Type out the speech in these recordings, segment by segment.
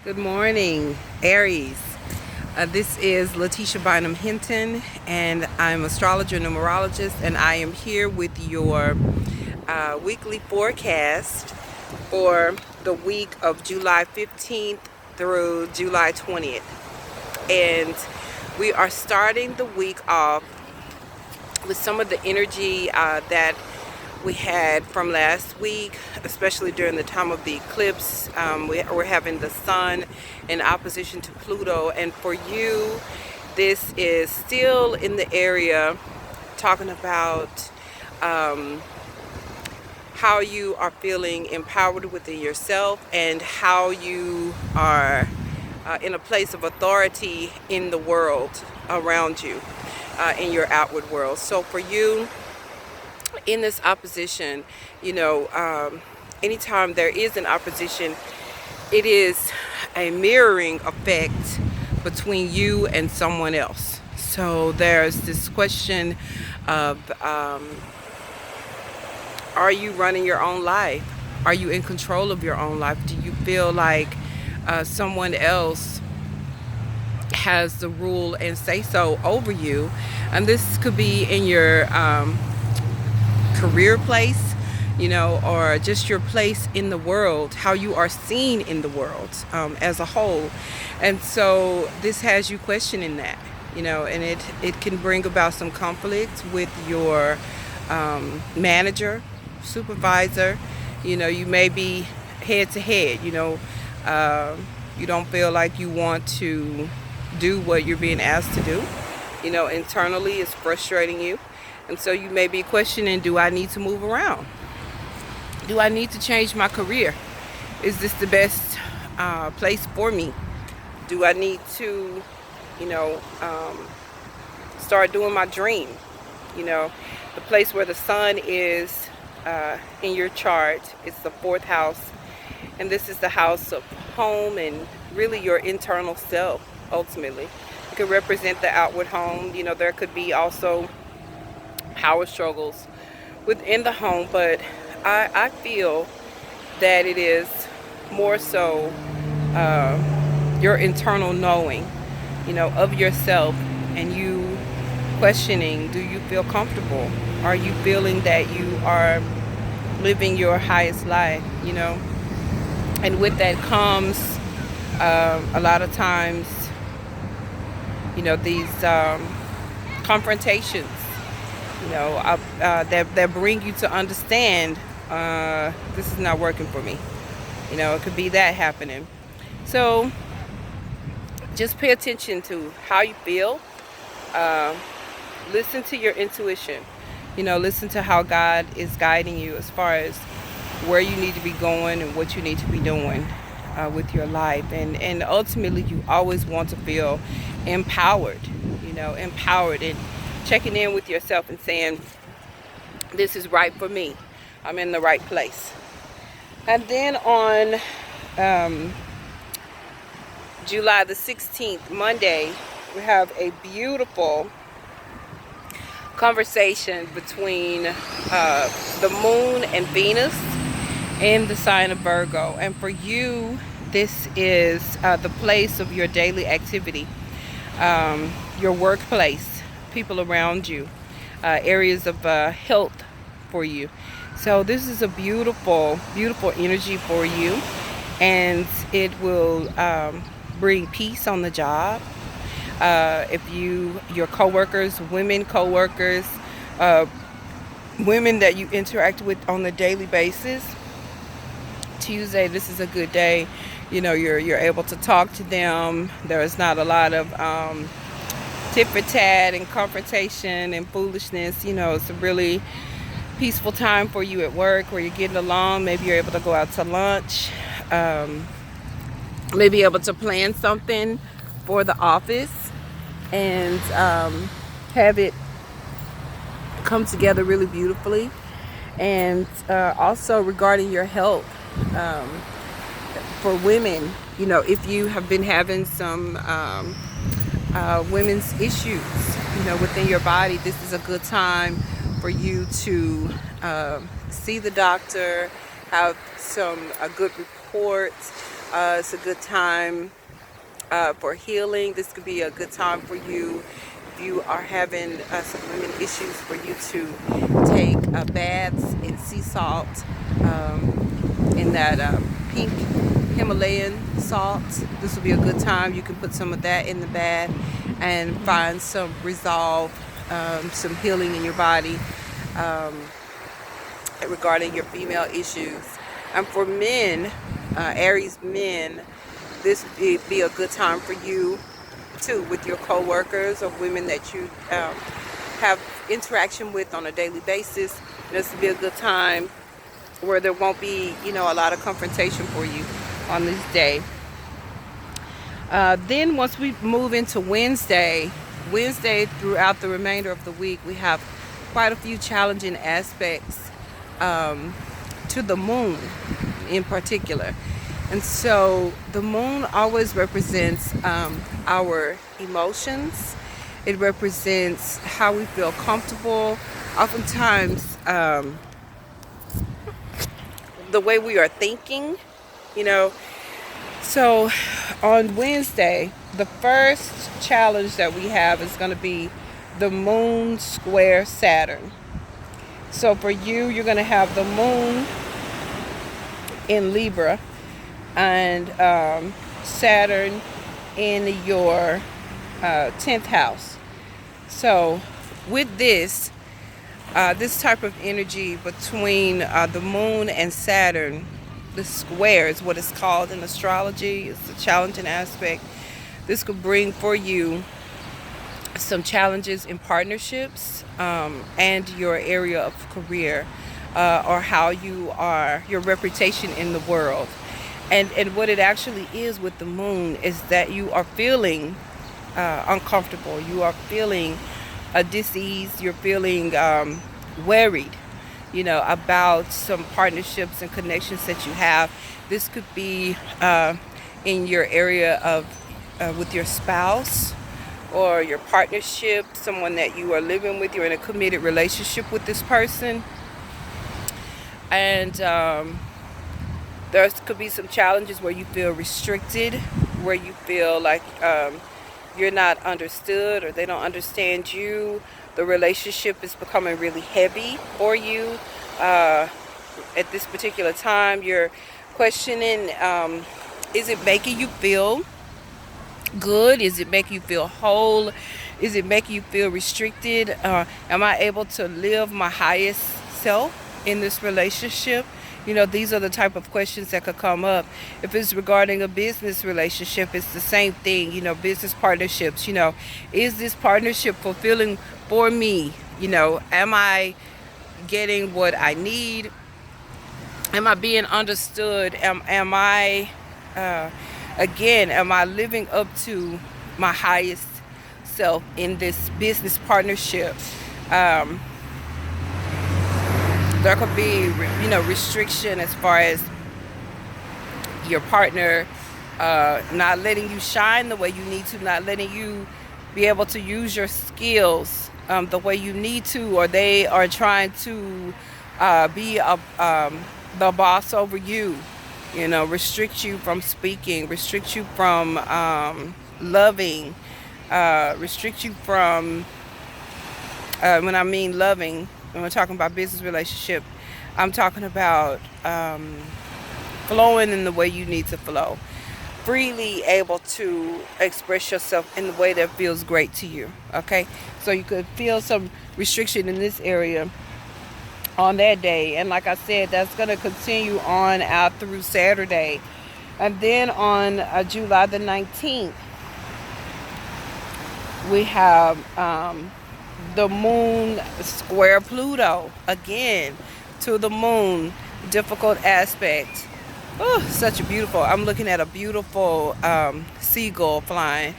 Good morning, Aries. This is Lateesha Bynum Hinton, and I'm astrologer and numerologist, and I am here with your weekly forecast for the week of July 15th through July 20th. And we are starting the week off with some of the energy that we had from last week, especially during the time of the eclipse. We're having the sun in opposition to Pluto, and for you, this is still in the area talking about how you are feeling empowered within yourself and how you are in a place of authority in the world around you, in your outward world. So for you, in this opposition, anytime there is an opposition, it is a mirroring effect between you and someone else. So there's this question of, are you running your own life? Are you in control of your own life? Do you feel like someone else has the rule and say so over you? And this could be in your career place, or just your place in the world, how you are seen in the world as a whole. And so this has you questioning that, and it can bring about some conflict with your manager, supervisor. You may be head to head, you don't feel like you want to do what you're being asked to do. Internally it's frustrating you. And so you may be questioning, do I need to move around? Do I need to change my career? Is this the best place for me? Do I need to, start doing my dream? The place where the sun is in your chart, it's the fourth house. And this is the house of home and really your internal self, ultimately. It could represent the outward home. There could be also power struggles within the home, but I feel that it is more so your internal knowing, of yourself, and you questioning, do you feel comfortable? Are you feeling that you are living your highest life? And with that comes a lot of times, these confrontations, that bring you to understand this is not working for me. It could be that happening. So just pay attention to how you feel. Listen to your intuition. Listen to how God is guiding you as far as where you need to be going and what you need to be doing with your life. And ultimately, you always want to feel empowered, empowered, and checking in with yourself and saying, this is right for me. I'm in the right place. And then on July the 16th, Monday, we have a beautiful conversation between the moon and Venus in the sign of Virgo. And for you, this is the place of your daily activity, your workplace, people around you, areas of health for you. So this is a beautiful, beautiful energy for you, and it will bring peace on the job. If your coworkers, women coworkers, women that you interact with on a daily basis, Tuesday, this is a good day. You're able to talk to them. There is not a lot of tit for tat and confrontation and foolishness. It's a really peaceful time for you at work where you're getting along. Maybe you're able to go out to lunch. Maybe able to plan something for the office and have it come together really beautifully. And also regarding your health, for women, if you have been having some women's issues, within your body, this is a good time for you to see the doctor, have some good reports, It's a good time for healing. This could be a good time for you if you are having some women issues, for you to take baths in sea salt, in that pink Himalayan salt. This will be a good time. You can put some of that in the bath and find some resolve, some healing in your body regarding your female issues. And for men, Aries men, this would be a good time for you too, with your co-workers or women that you have interaction with on a daily basis. This would be a good time where there won't be, a lot of confrontation for you on this day. Then once we move into Wednesday throughout the remainder of the week, we have quite a few challenging aspects to the moon in particular. And so the moon always represents our emotions. It represents how we feel comfortable. Oftentimes, the way we are thinking, So on Wednesday, the first challenge that we have is going to be the moon square Saturn. So for you, you're going to have the moon in Libra and Saturn in your 10th house. So with this type of energy between the moon and Saturn, the square is what it's called in astrology. It's a challenging aspect. This could bring for you some challenges in partnerships and your area of career, or how you are, your reputation in the world. And what it actually is with the moon is that you are feeling uncomfortable. You are feeling dis-ease. You're feeling worried, about some partnerships and connections that you have. This could be in your area of with your spouse or your partnership, someone that you are living with. You're in a committed relationship with this person. And there could be some challenges where you feel restricted, where you feel like you're not understood or they don't understand you. The relationship is becoming really heavy for you. At this particular time, you're questioning, is it making you feel good? Is it making you feel whole? Is it making you feel restricted? Am I able to live my highest self in this relationship? These are the type of questions that could come up. If it's regarding a business relationship, it's the same thing. Business partnerships, is this partnership fulfilling for me? Am I getting what I need? Am I being understood? Am I, am I living up to my highest self in this business partnership? There could be, restriction as far as your partner not letting you shine the way you need to, not letting you be able to use your skills the way you need to, or they are trying to be the boss over you, restrict you from speaking, restrict you from loving, restrict you from, when I mean loving, when we're talking about business relationship, I'm talking about flowing in the way you need to flow. Freely able to express yourself in the way that feels great to you. Okay? So you could feel some restriction in this area on that day. And like I said, that's going to continue on out through Saturday. And then on July the 19th, we have the moon square Pluto again to the moon. Difficult aspect. Oh, such a beautiful, I'm looking at a beautiful seagull flying.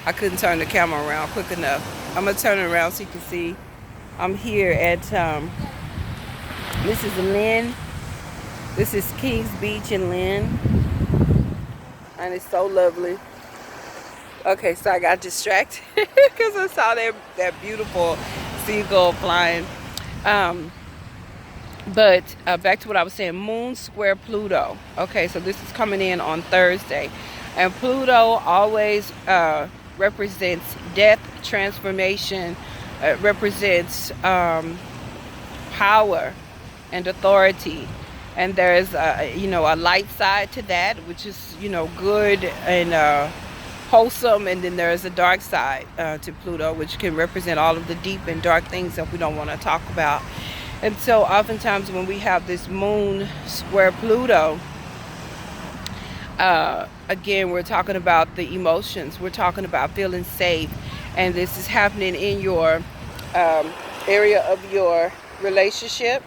I couldn't turn the camera around quick enough. I'm gonna turn it around so you can see. I'm here at this is Lynn. This is Kings Beach in Lynn, and it's so lovely. Okay, so I got distracted because I saw that beautiful seagull flying. But back to what I was saying, Moon square Pluto. Okay, so this is coming in on Thursday. And Pluto always represents death, transformation. It represents power and authority. And there's, a light side to that, which is, good and wholesome. And then there's a dark side to Pluto, which can represent all of the deep and dark things that we don't want to talk about. And so oftentimes when we have this Moon square Pluto, again, we're talking about the emotions. We're talking about feeling safe. And this is happening in your area of your relationship.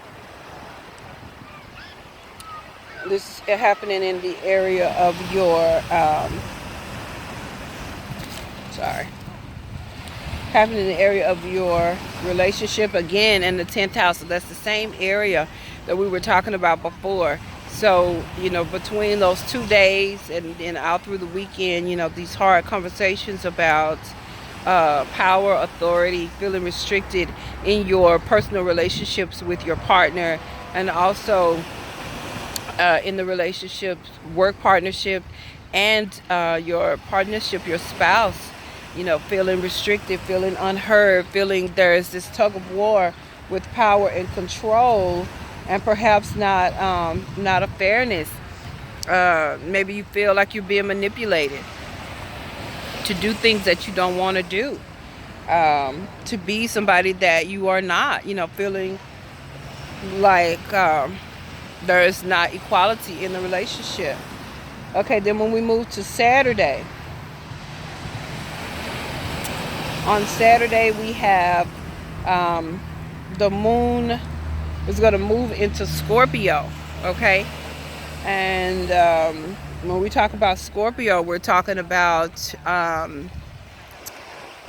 This is happening in the area of your, happening in the area of your relationship, again in the 10th house. So that's the same area that we were talking about before. So, between those 2 days and out through the weekend, these hard conversations about power, authority, feeling restricted in your personal relationships with your partner, and also in the relationship, work partnership, and your partnership, your spouse, feeling restricted, feeling unheard, feeling there's this tug of war with power and control, and perhaps not a fairness. Maybe you feel like you're being manipulated to do things that you don't want to do, to be somebody that you are not, feeling like there is not equality in the relationship. Okay, then when we move to Saturday, on Saturday we have the moon is going to move into Scorpio. Okay, and when we talk about Scorpio, we're talking about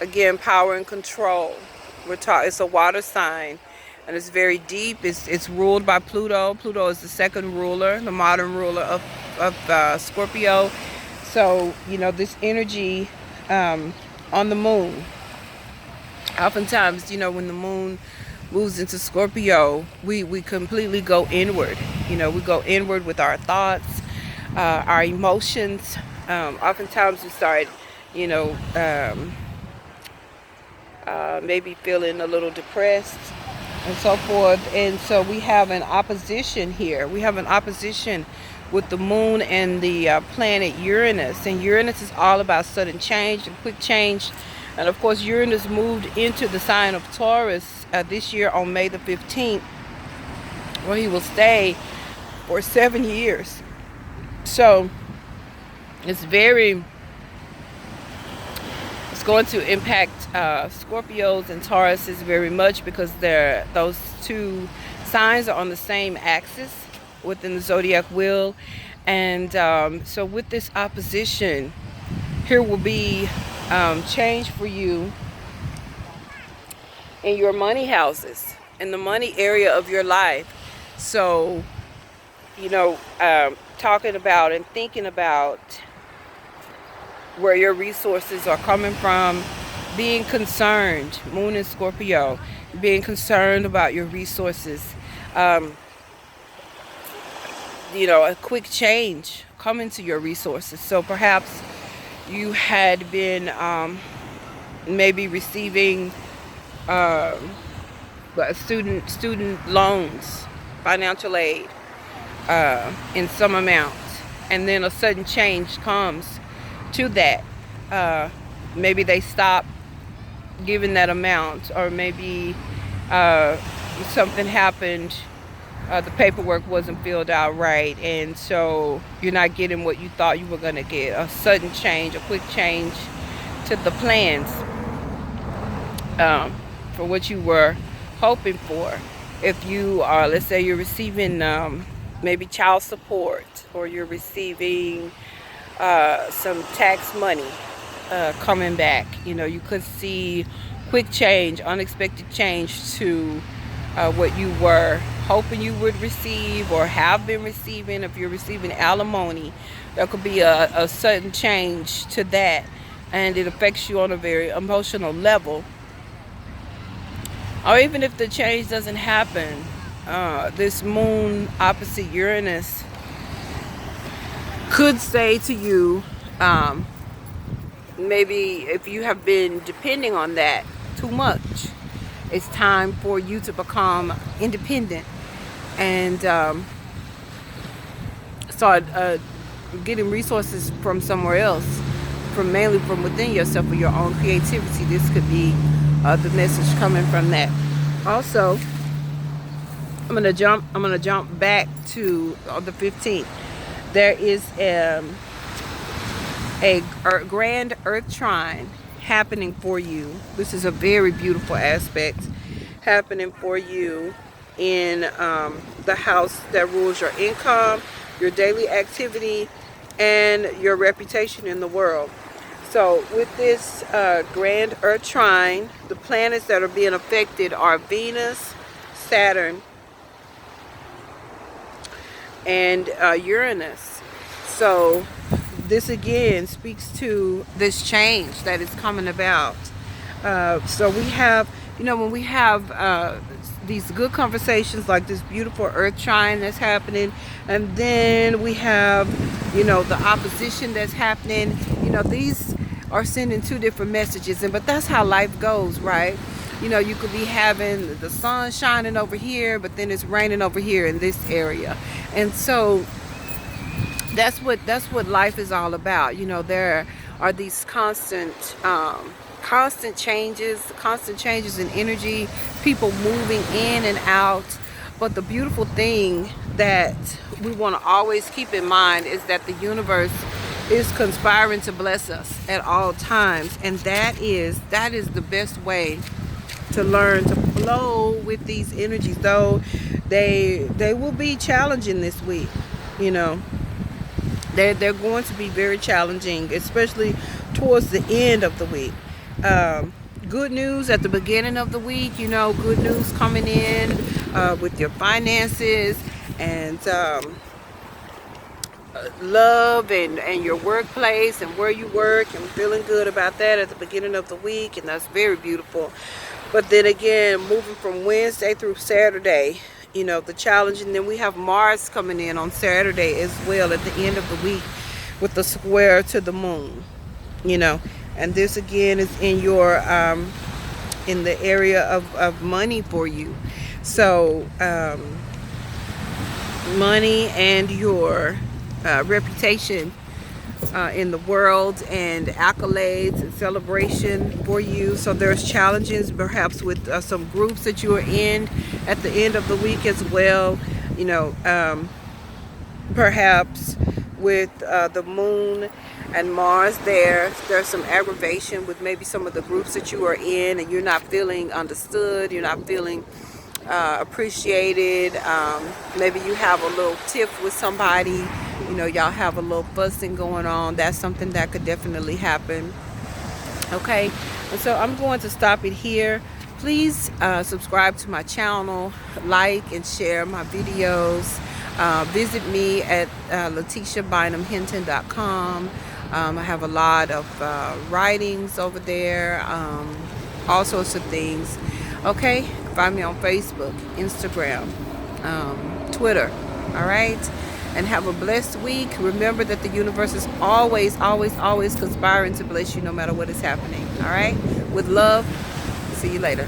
again, power and control. It's a water sign, and it's very deep. It's ruled by Pluto. Pluto is the second ruler, the modern ruler of Scorpio. So this energy on the moon. Oftentimes, when the moon moves into Scorpio, we completely go inward. We go inward with our thoughts, our emotions. Oftentimes we start, maybe feeling a little depressed and so forth. And so we have an opposition here. We have an opposition with the moon and the planet Uranus. And Uranus is all about sudden change and quick change. And of course, Uranus moved into the sign of Taurus this year on May the 15th, where he will stay for 7 years. So it's going to impact Scorpios and Tauruses very much, because those two signs are on the same axis within the zodiac wheel. And so with this opposition, here will be change for you in your money houses, in the money area of your life. So, talking about and thinking about where your resources are coming from, being concerned, Moon in Scorpio, being concerned about your resources, a quick change coming to your resources. So perhaps you had been maybe receiving student loans, financial aid in some amount, and then a sudden change comes to that. Maybe they stop giving that amount, or maybe something happened, the paperwork wasn't filled out right, and so you're not getting what you thought you were going to get. A sudden change, a quick change to the plans for what you were hoping for. If you are, let's say you're receiving maybe child support, or you're receiving some tax money coming back, you could see quick change, unexpected change to what you were hoping you would receive or have been receiving. If you're receiving alimony, there could be a sudden change to that, and it affects you on a very emotional level. Or even if the change doesn't happen, this moon opposite Uranus could say to you, maybe if you have been depending on that too much, it's time for you to become independent and start getting resources from somewhere else, mainly from within yourself, for your own creativity. This could be the message coming from that. Also, I'm gonna jump back to the 15th. There is a grand earth trine happening for you. This is a very beautiful aspect happening for you in the house that rules your income, your daily activity, and your reputation in the world. So with this grand earth trine, the planets that are being affected are Venus, Saturn, and Uranus. So this again speaks to this change that is coming about. So we have, when we have these good conversations like this beautiful earth trine that's happening, and then we have, the opposition that's happening, these are sending two different messages. But that's how life goes, right? You could be having the sun shining over here, but then it's raining over here in this area. And so that's what life is all about. There are these constant changes in energy, people moving in and out. But the beautiful thing that we want to always keep in mind is that the universe is conspiring to bless us at all times, and that is the best way to learn to flow with these energies. Though they will be challenging this week. They're going to be very challenging, especially towards the end of the week. Good news at the beginning of the week, good news coming in with your finances and love and your workplace and where you work, and feeling good about that at the beginning of the week, and that's very beautiful. But then again, moving from Wednesday through Saturday, the challenge, and then we have Mars coming in on Saturday as well at the end of the week with the square to the moon, and this again is in your in the area of money for you. So money and your reputation in the world, and accolades and celebration for you. So there's challenges perhaps with some groups that you are in at the end of the week as well. Perhaps with the moon and Mars there's some aggravation with maybe some of the groups that you are in, and you're not feeling understood, you're not feeling appreciated. Maybe you have a little tiff with somebody, y'all have a little fussing going on. That's something that could definitely happen. Okay, and so I'm going to stop it here. Please subscribe to my channel, like and share my videos. Visit me at LateeshaBynumHinton.com. I have a lot of writings over there, all sorts of things. Okay, find me on Facebook, Instagram, Twitter. All right, and have a blessed week. Remember that the universe is always, always, always conspiring to bless you no matter what is happening. All right, with love. See you later.